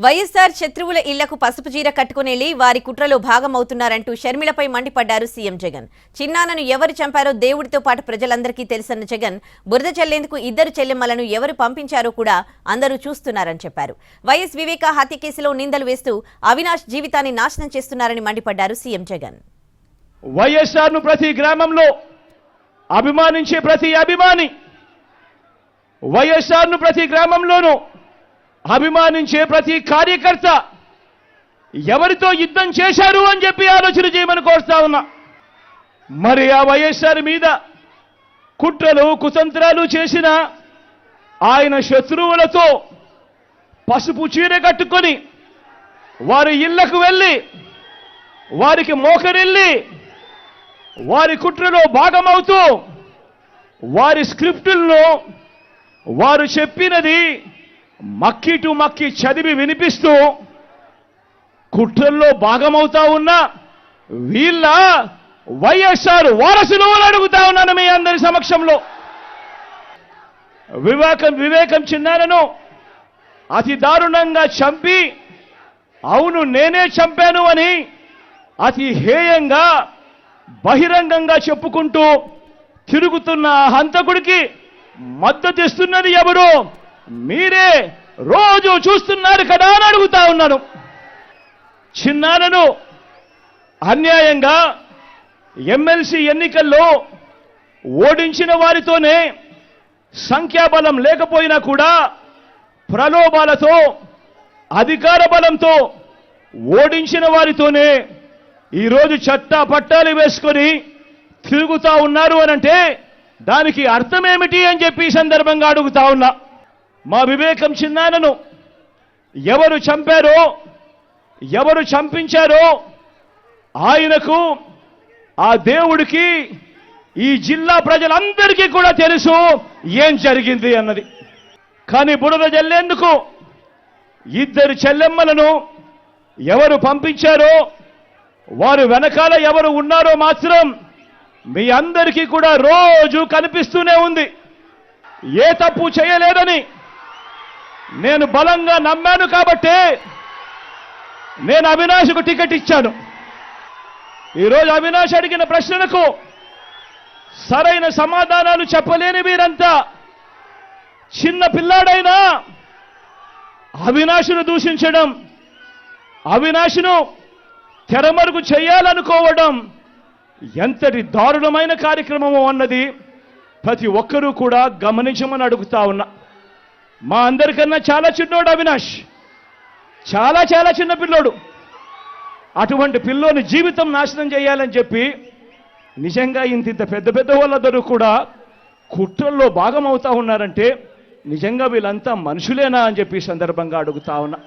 వైఎస్ఆర్ శత్రువుల ఇళ్లకు పసుపు చీర కట్టుకునేళ్లి వారి కుట్రలో భాగమవుతున్నారంటూ షర్మిలపై మండిపడ్డారు సీఎం జగన్. చిన్నాన్నను ఎవరు చంపారో దేవుడితో పాటు ప్రజలందరికీ తెలుసన్న జగన్ బురద చల్లేందుకు ఇద్దరు చెల్లెమ్మలను ఎవరు పంపించారో కూడా అందరూ చూస్తున్నారని చెప్పారు. వైఎస్ వివేక హత్య కేసులో నిందలు వేస్తూ అవినాష్ జీవితాన్ని నాశనం చేస్తున్నారని మండిపడ్డారు సీఎం జగన్. వైఎస్ఆర్ను ప్రతి గ్రామంలో అభిమానించే ప్రతి అభిమాని, వైఎస్ఆర్ను ప్రతి గ్రామంలోనూ అభిమానించే ప్రతి కార్యకర్త ఎవరితో యుద్ధం చేశారు అని చెప్పి ఆలోచన చేయమని కోరుతా ఉన్నా. మరి ఆ వైఎస్ఆర్ మీద కుట్రలు కుతంత్రాలు చేసిన ఆయన శత్రువులతో పసుపు చీర కట్టుకొని వారి ఇళ్లకు వెళ్ళి వారికి మోకరిల్లి వారి కుట్రలో భాగమవుతూ వారి స్క్రిప్టుల్లో వారు చెప్పినది మక్కి టు మక్కి చదివి వినిపిస్తూ కుట్రల్లో భాగమవుతా ఉన్న వీళ్ళ వైఎస్ఆర్ వారసులు అడుగుతా ఉన్నాను మీ అందరి సమక్షంలో. వివేకం చిన్నారను అతి దారుణంగా చంపి అవును నేనే చంపాను అని అతి హేయంగా బహిరంగంగా చెప్పుకుంటూ తిరుగుతున్న హంతకుడికి మద్దతు ఇస్తున్నది ఎవరు? మీరే రోజు చూస్తున్నారు కదా అని అడుగుతా ఉన్నాను. చిన్నారను అన్యాయంగా ఎమ్మెల్సీ ఎన్నికల్లో ఓడించిన వారితోనే సంఖ్యాబలం లేకపోయినా కూడా ప్రలోభాలతో అధికార బలంతో ఓడించిన వారితోనే ఈరోజు చట్టా పట్టాలు వేసుకొని తిరుగుతా ఉన్నారు అనంటే దానికి అర్థమేమిటి అని చెప్పి ఈ సందర్భంగా అడుగుతా ఉన్నా. మా వివేకం చిన్నారను ఎవరు చంపారో ఎవరు చంపించారో ఆయనకు ఆ దేవుడికి ఈ జిల్లా ప్రజలందరికీ కూడా తెలుసు ఏం జరిగింది అన్నది. కానీ బురద జల్లేందుకు ఇద్దరు చెల్లెమ్మలను ఎవరు పంపించారో వారు వెనకాల ఎవరు ఉన్నారో మాత్రం మీ అందరికీ కూడా రోజు కనిపిస్తూనే ఉంది. ఏ తప్పు చేయలేదని నేను బలంగా నమ్మాను కాబట్టే నేను అవినాష్కు టికెట్ ఇచ్చాను. ఈరోజు అవినాష్ అడిగిన ప్రశ్నలకు సరైన సమాధానాలు చెప్పలేని వీరంతా చిన్న పిల్లాడైనా అవినాష్ను దూషించడం, అవినాష్ను తెరమరుగు చేయాలనుకోవడం ఎంతటి దారుణమైన కార్యక్రమమో అన్నది ప్రతి ఒక్కరూ కూడా గమనించమని అడుగుతా ఉన్నా. మా అందరికన్నా చాలా చిన్నోడు అవినాష్, చాలా చాలా చిన్న పిల్లోడు. అటువంటి పిల్లోని జీవితం నాశనం చేయాలని చెప్పి నిజంగా ఇంత పెద్ద పెద్ద వాళ్ళందరూ కూడా కుట్రల్లో భాగమవుతా ఉన్నారంటే నిజంగా వీళ్ళంతా మనుషులేనా అని చెప్పి సందర్భంగా అడుగుతా ఉన్నా.